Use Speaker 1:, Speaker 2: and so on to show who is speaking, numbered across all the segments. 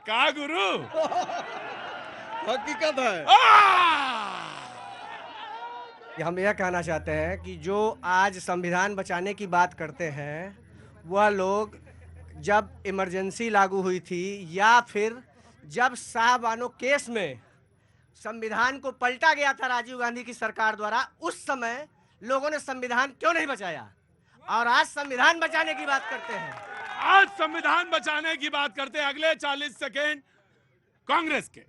Speaker 1: का गुरु
Speaker 2: हकीकत है।
Speaker 3: हम यह कहना चाहते हैं कि जो आज संविधान बचाने की बात करते हैं वह लोग जब इमरजेंसी लागू हुई थी या फिर जब शाहबानो केस में संविधान को पलटा गया था राजीव गांधी की सरकार द्वारा, उस समय लोगों ने संविधान क्यों नहीं बचाया? और आज संविधान बचाने की बात करते हैं।
Speaker 1: आज संविधान बचाने की बात करते हैं। अगले 40 सेकेंड कांग्रेस के।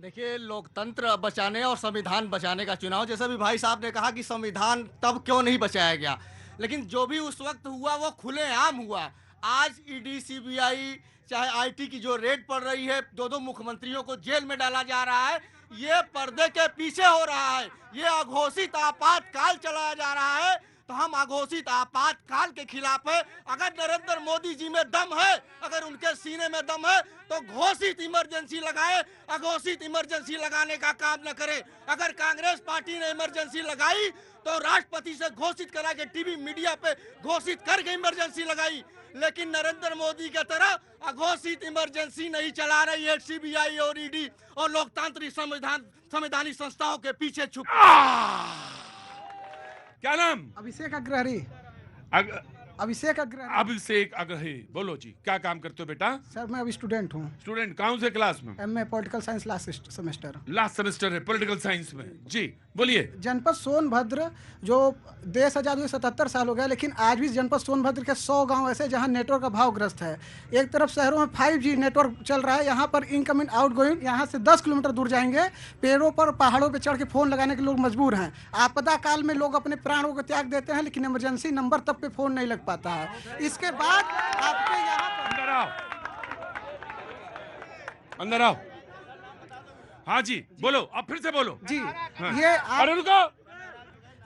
Speaker 2: देखिए, लोकतंत्र बचाने और संविधान बचाने का चुनाव, जैसा भी भाई साहब ने कहा कि संविधान तब क्यों नहीं बचाया गया, लेकिन जो भी उस वक्त हुआ वो खुलेआम हुआ। आज ईडी, सीबीआई, चाहे आईटी की जो रेड पड़ रही है, दो मुख्यमंत्रियों को जेल में डाला जा रहा है, ये पर्दे के पीछे हो रहा है। ये अघोषित आपातकाल चलाया जा रहा है। तो हम अघोषित आपातकाल के खिलाफ है। अगर नरेंद्र मोदी जी में दम है, अगर उनके सीने में दम है, तो घोषित इमरजेंसी लगाए, अघोषित इमरजेंसी लगाने का काम न करे। अगर कांग्रेस पार्टी ने इमरजेंसी लगाई तो राष्ट्रपति से घोषित करा के टीवी मीडिया पे घोषित करके इमरजेंसी लगाई, लेकिन नरेंद्र मोदी की तरह अघोषित इमरजेंसी नहीं चला रही है सीबीआई और ईडी और लोकतांत्रिक संवैधानिक संस्थाओं के पीछे छुप।
Speaker 1: क्या नाम?
Speaker 4: अभिषेक अग्रहरी। अभिषेक अग्रहरी।
Speaker 1: अभिषेक अग्रही, बोलो जी, क्या काम करते हो बेटा?
Speaker 4: सर मैं अभी स्टूडेंट हूँ।
Speaker 1: स्टूडेंट कौन से क्लास में?
Speaker 4: MA political science last semester.
Speaker 1: Last semester है पॉलिटिकल साइंस में। जी बोलिए।
Speaker 4: जनपद सोनभद्र, जो देश आजाद हुए 77 साल हो गया, लेकिन आज भी जनपद सोनभद्र के 100 गांव ऐसे जहां नेटवर्क अभावग्रस्त है। एक तरफ शहरों में 5G नेटवर्क चल रहा है, यहाँ पर इनकमिंग आउटगोइंग, यहाँ से 10 किलोमीटर दूर जाएंगे, पेड़ों पर पहाड़ों पर चढ़ के फ़ोन लगाने के लोग मजबूर हैं। आपदा काल में लोग अपने प्राणों को त्याग देते हैं, लेकिन इमरजेंसी नंबर तब पे फ़ोन नहीं लग पाता है। इसके बाद आपके यहाँ
Speaker 1: अंदर आओ, अंदर आओ। हाँ जी बोलो, अब फिर से बोलो
Speaker 4: जी।
Speaker 1: हाँ।
Speaker 4: ये
Speaker 1: अरे रुको।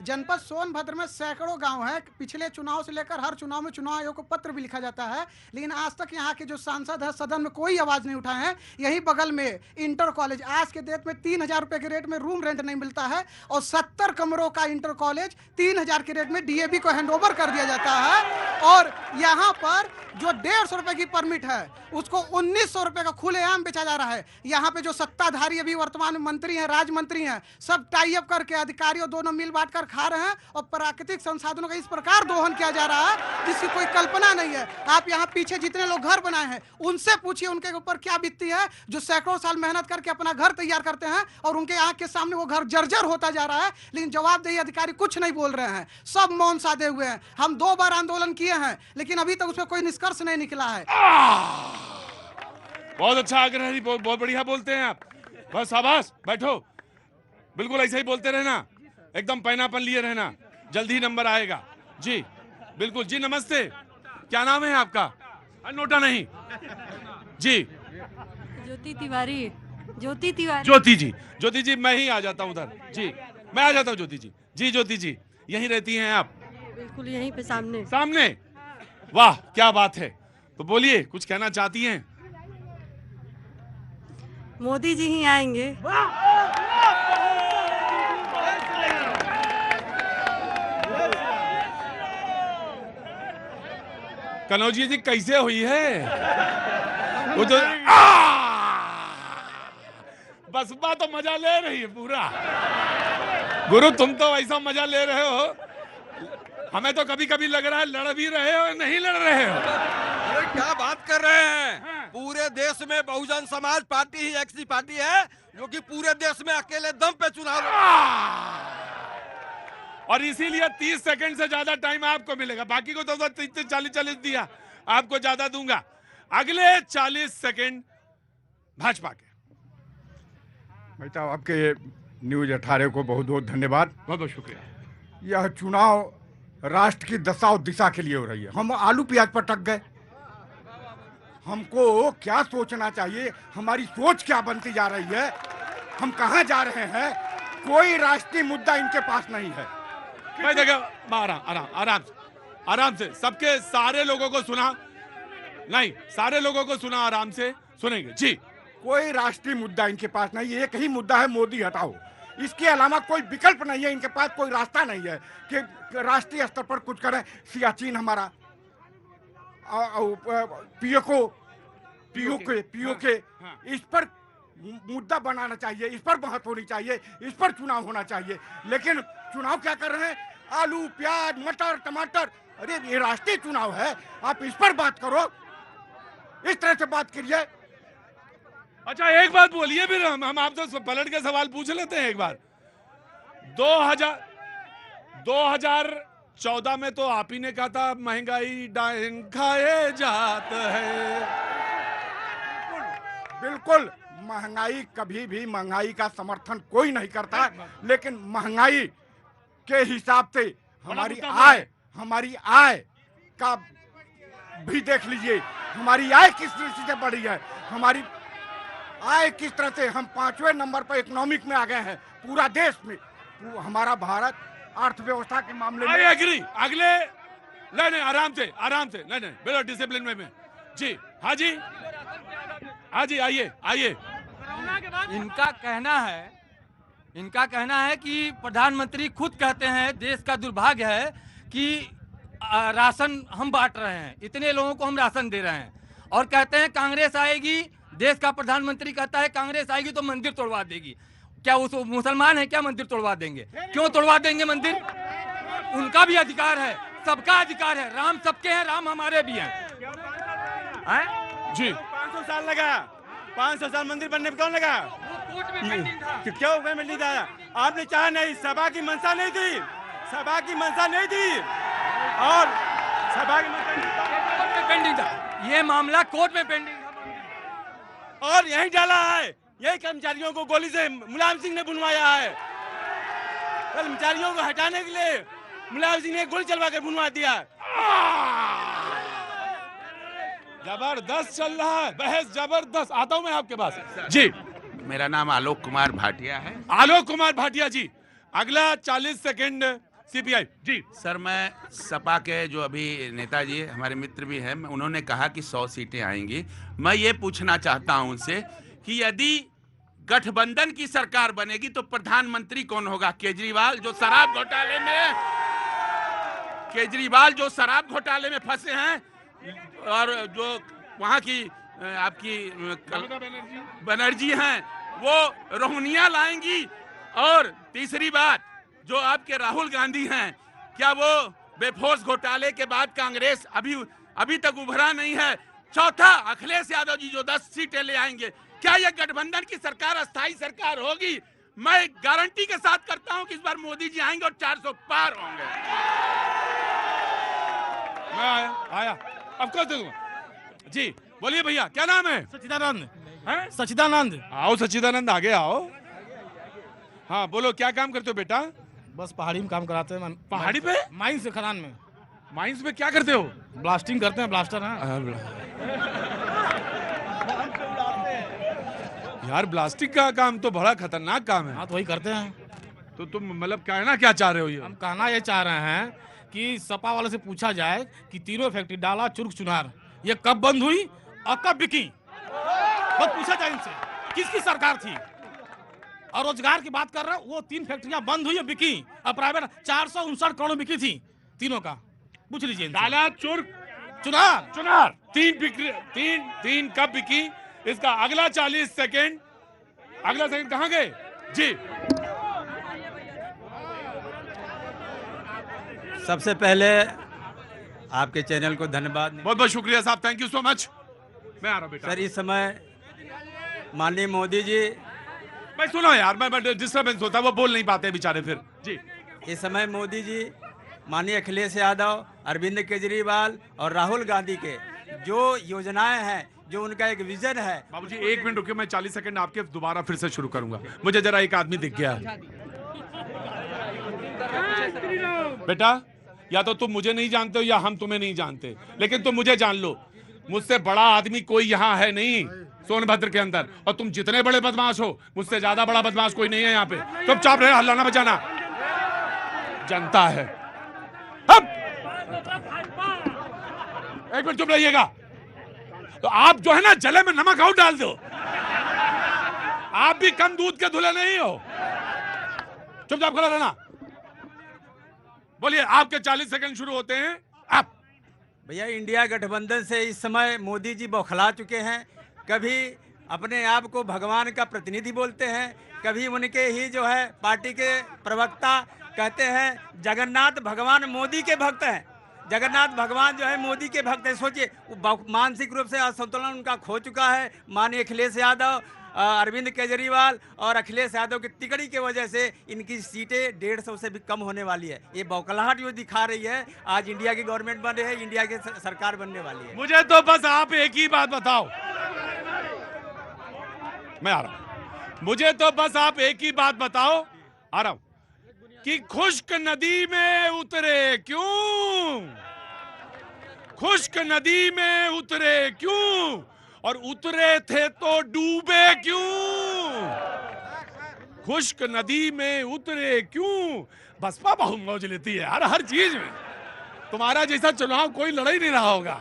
Speaker 4: जनपद सोनभद्र में सैकड़ों गांव हैं। पिछले चुनाव से लेकर हर चुनाव में चुनाव आयोग को पत्र भी लिखा जाता है, लेकिन आज तक यहाँ के जो सांसद है सदन में कोई आवाज नहीं उठाए हैं। यही बगल में इंटर कॉलेज, आज के डेट में 3000 रुपए के रेट में रूम रेंट नहीं मिलता है, और 70 कमरों का इंटर कॉलेज 3000 के रेट में डीएवी को हैंडओवर कर दिया जाता है। और यहाँ पर जो 150 रुपए की परमिट है उसको 1900 रुपए का खुलेआम बेचा जा रहा है। यहाँ पे जो सत्ताधारी अभी वर्तमान में मंत्री हैं, राज्य मंत्री हैं, सब टाई अप करके अधिकारियों दोनों मिल बांट कर खा रहे हैं, और प्राकृतिक संसाधनों का इस प्रकार दोहन किया जा रहा है जिसकी कोई कल्पना नहीं है। आप यहाँ पीछे जितने लोग घर बनाए हैं उनसे पूछिए उनके ऊपर क्या बीतती है, जो सैकड़ों साल मेहनत करके अपना घर तैयार करते हैं और उनके आंख के सामने वो घर जर्जर होता जा रहा है, लेकिन जवाबदेही अधिकारी कुछ नहीं बोल रहे हैं, सब मौन साधे हुए हैं। हम 2 बार आंदोलन किए हैं, लेकिन अभी तक उसमें कोई निष्कर्ष नहीं निकला है।
Speaker 1: बहुत अच्छा आग्रह, बहुत बढ़िया बोलते हैं आप। बस शाबाश, बैठो, बिल्कुल ऐसे ही बोलते रहना, एकदम पैनापन लिए रहना, जल्दी नंबर आएगा। जी बिल्कुल जी। नमस्ते, क्या नाम है आपका? नोटा नहीं जी।
Speaker 5: ज्योति तिवारी। ज्योति तिवारी।
Speaker 1: ज्योति जी, ज्योति जी मैं ही आ जाता हूँ उधर। जी मैं आ जाता हूँ ज्योति जी। जी ज्योति जी यहीं रहती हैं आप?
Speaker 5: बिल्कुल यहीं पे सामने।
Speaker 1: सामने, वाह क्या बात है। तो बोलिए, कुछ कहना चाहती हैं?
Speaker 5: मोदी जी ही आएंगे।
Speaker 1: कनौजी जी कैसे हुई है वो तो बसपा तो मजा ले रही है पूरा। गुरु तुम तो ऐसा मजा ले रहे हो, हमें तो कभी कभी लग रहा है लड़ भी रहे हो नहीं लड़ रहे हो।
Speaker 2: अरे क्या बात कर रहे हैं? पूरे देश में बहुजन समाज पार्टी ही ऐसी पार्टी है जो कि पूरे देश में अकेले दम पे चुनाव
Speaker 1: और इसीलिए 30 सेकंड से ज्यादा टाइम आपको मिलेगा, बाकी को तो 30-40 दिया, आपको ज्यादा दूंगा। अगले 40 सेकंड भाजपा के।
Speaker 6: भाई साहब आपके न्यूज 18 को बहुत बहुत धन्यवाद।
Speaker 1: बहुत बहुत शुक्रिया।
Speaker 6: यह चुनाव राष्ट्र की दशा और दिशा के लिए हो रही है। हम आलू प्याज पर टक गए। हमको क्या सोचना चाहिए, हमारी सोच क्या बनती जा रही है, हम कहाँ जा रहे हैं, कोई राष्ट्रीय मुद्दा इनके पास नहीं है।
Speaker 1: मैं देखा आराम से सबके सारे लोगों को सुना, नहीं सारे लोगों को सुना, आराम से सुनेंगे जी।
Speaker 6: कोई राष्ट्रीय मुद्दा इनके पास नहीं है, एक ही मुद्दा है, मोदी हटाओ। इसके अलावा कोई विकल्प नहीं है, इनके पास कोई रास्ता नहीं है कि राष्ट्रीय स्तर पर कुछ करें। सियाचिन हमारा, पीओके
Speaker 1: हाँ।
Speaker 6: इस पर मुद्दा बनाना चाहिए, इस पर बात होनी चाहिए, इस पर चुनाव होना चाहिए। लेकिन चुनाव क्या कर रहे हैं? आलू, प्याज, मटर, टमाटर। अरे ये राष्ट्रीय चुनाव है, आप इस पर बात करो, इस तरह से बात करिए।
Speaker 1: अच्छा एक बात बोलिए, फिर हम आपसे पलट के सवाल पूछ लेते हैं एक बार। 2014 में तो आप ही ने कहा था महंगाई डाइन खाए जात है।
Speaker 6: बिल्कुल, महंगाई कभी भी महंगाई का समर्थन कोई नहीं करता, लेकिन महंगाई के हिसाब से हमारी आय का भी देख लीजिए, हमारी आय किस दृष्टि से बढ़ी है। हमारी आय किस तरह से, हम 5वें नंबर पर इकोनॉमिक में आ गए हैं पूरा देश में। हमारा भारत अर्थव्यवस्था के मामले
Speaker 1: आई
Speaker 6: में
Speaker 1: एग्री। अगले नहीं आराम से नहीं बिल्कुल डिसिप्लिन में जी। हाँ जी आइए।
Speaker 7: इनका कहना है कि प्रधानमंत्री खुद कहते हैं देश का दुर्भाग्य है कि राशन हम बांट रहे हैं, इतने लोगों को हम राशन दे रहे हैं, और कहते हैं कांग्रेस आएगी, देश का प्रधानमंत्री कहता है कांग्रेस आएगी तो मंदिर तोड़वा देगी। क्या उस मुसलमान है क्या मंदिर तोड़वा देंगे? क्यों तोड़वा देंगे मंदिर? उनका भी अधिकार है, सबका अधिकार है। राम सबके हैं, राम हमारे भी हैं।
Speaker 1: जी
Speaker 8: 500 साल लगा, 500 साल मंदिर बनने में कौन लगा? क्यों पेंडिंग था? आपने चाहा नहीं, सभा की मंशा नहीं थी, और सभा की मंशा नहीं
Speaker 7: पेंडिंग था, ये मामला कोर्ट में पेंडिंग था,
Speaker 8: और यही डाला है। यही कर्मचारियों को गोली से मुलायम सिंह ने बुलवाया है। कर्मचारियों को हटाने के लिए मुलायम सिंह ने गोली चलवा कर बुलवा दिया।
Speaker 1: जबरदस्त चल रहा है, बहस जबरदस्त। आता हूं मैं आपके पास जी।
Speaker 9: मेरा नाम आलोक कुमार भाटिया है।
Speaker 1: आलोक कुमार भाटिया जी, अगला 40 सेकंड सीपीआई जी।
Speaker 9: सर मैं सपा के जो अभी नेताजी हमारे मित्र भी हैं, उन्होंने कहा कि 100 सीटें आएंगी। मैं ये पूछना चाहता हूं उनसे कि यदि गठबंधन की सरकार बनेगी तो प्रधानमंत्री कौन होगा? केजरीवाल जो शराब घोटाले में फंसे हैं, और जो वहां की आपकी बनर्जी हैं, वो रोहनिया लाएंगी। और तीसरी बात, जो आपके राहुल गांधी हैं, क्या वो बेफोर्स घोटाले के बाद कांग्रेस अभी तक उभरा नहीं है? चौथा, अखिलेश यादव जी जो 10 सीटें ले आएंगे, क्या यह गठबंधन की सरकार अस्थायी सरकार होगी? मैं गारंटी के साथ करता हूं कि इस बार मोदी जी आएंगे और 400 पार होंगे।
Speaker 1: मैं आया अब कल दूंगा जी। बोलिए भैया, क्या नाम है?
Speaker 7: सच्चिदानंद।
Speaker 1: आओ सच्चिदानंद, आगे आओ। हाँ बोलो, क्या काम करते हो बेटा?
Speaker 7: बस पहाड़ी में काम कराते हैं।
Speaker 1: पहाड़ी पे?
Speaker 7: माइंस से, खदान में।
Speaker 1: माइंस में क्या करते हो?
Speaker 7: ब्लास्टिंग करते हैं, ब्लास्टर हैं।
Speaker 1: यार ब्लास्टिक का काम तो बड़ा खतरनाक काम है।
Speaker 7: हाँ तो वही करते हैं।
Speaker 1: तो तुम मतलब कहना क्या चाह रहे हो? ये
Speaker 7: हम कहना ये चाह रहे हैं कि सपा वाले से पूछा जाए कि तीनों फैक्ट्री डाला, चुर्क, चुनार, ये कब बंद हुई और कब बिकी? बस पूछा जाए इनसे, किसकी सरकार थी? और रोजगार की बात कर रहे हैं, वो 3 फैक्ट्रियां बंद हुई, बिकी, और प्राइवेट 459 करोड़ बिकी थी तीनों का। पूछ लीजिए।
Speaker 1: डाला, चुर्क,
Speaker 7: चुनार
Speaker 1: 3 कब बिकी? इसका अगला 40 सेकंड। अगला सेकंड कहां गए जी?
Speaker 10: सबसे पहले आपके चैनल को धन्यवाद।
Speaker 1: बहुत बहुत शुक्रिया साहब, थैंक यू सो मच। मैं आ रहा हूं बेटा।
Speaker 10: सर इस समय माननीय मोदी जी,
Speaker 1: मैं सुनो यार, मैं डिस्टर्बेंस होता है, वो बोल नहीं पाते बेचारे फिर जी।
Speaker 10: इस समय मोदी जी, माननीय अखिलेश यादव, अरविंद केजरीवाल और राहुल गांधी के जो योजनाएं हैं, जो उनका एक विजन है।
Speaker 1: बाबूजी 1 मिनट रुकिए, मैं 40 सेकंड आपके दोबारा फिर से शुरू करूंगा। मुझे जरा एक आदमी दिख गया है। बेटा, या तो तुम मुझे नहीं जानते हो या हम तुम्हें नहीं जानते, लेकिन तुम मुझे जान लो, मुझसे बड़ा आदमी कोई यहाँ है नहीं सोनभद्र के अंदर। और तुम जितने बड़े बदमाश हो, मुझसे ज्यादा बड़ा बदमाश कोई नहीं है यहाँ पे। तुम चुप रहे, हल्ला ना बजाना, जनता है। अब 1 मिनट चुप रहिएगा। तो आप जो है ना, जले में नमक और डाल दो। आप भी कम दूध के धुले नहीं हो। चुपचाप खड़ा रहना। बोलिए, आपके 40 सेकंड शुरू होते हैं। आप
Speaker 10: भैया, इंडिया गठबंधन से इस समय मोदी जी बौखला चुके हैं। कभी अपने आप को भगवान का प्रतिनिधि बोलते हैं, कभी उनके ही जो है पार्टी के प्रवक्ता कहते हैं जगन्नाथ भगवान मोदी के भक्त हैं। जगन्नाथ भगवान जो है मोदी के भक्त हैं। सोचिए, मानसिक रूप से असंतुलन उनका खो चुका है। माननीय अखिलेश यादव, अरविंद केजरीवाल और अखिलेश यादव की टिकड़ी की वजह से इनकी सीटें 150 से भी कम होने वाली है। ये बौखलाहट जो दिखा रही है, आज इंडिया की गवर्नमेंट बन रही है, इंडिया की सरकार बनने वाली है।
Speaker 1: मुझे तो बस आप एक ही बात बताओ, मैं आ रहा हूं, मुझे तो बस आप एक ही बात बताओ, आ रहा हूं, कि खुश्क नदी में उतरे क्यों? खुश्क नदी में उतरे क्यों? और उतरे थे तो डूबे क्यों? खुश्क नदी में उतरे क्यों? बसपा बहुत मौज लेती है यार हर चीज में। तुम्हारा जैसा चुनाव कोई लड़ ही नहीं रहा होगा।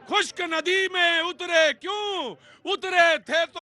Speaker 1: खुश्क नदी में उतरे क्यों? उतरे थे तो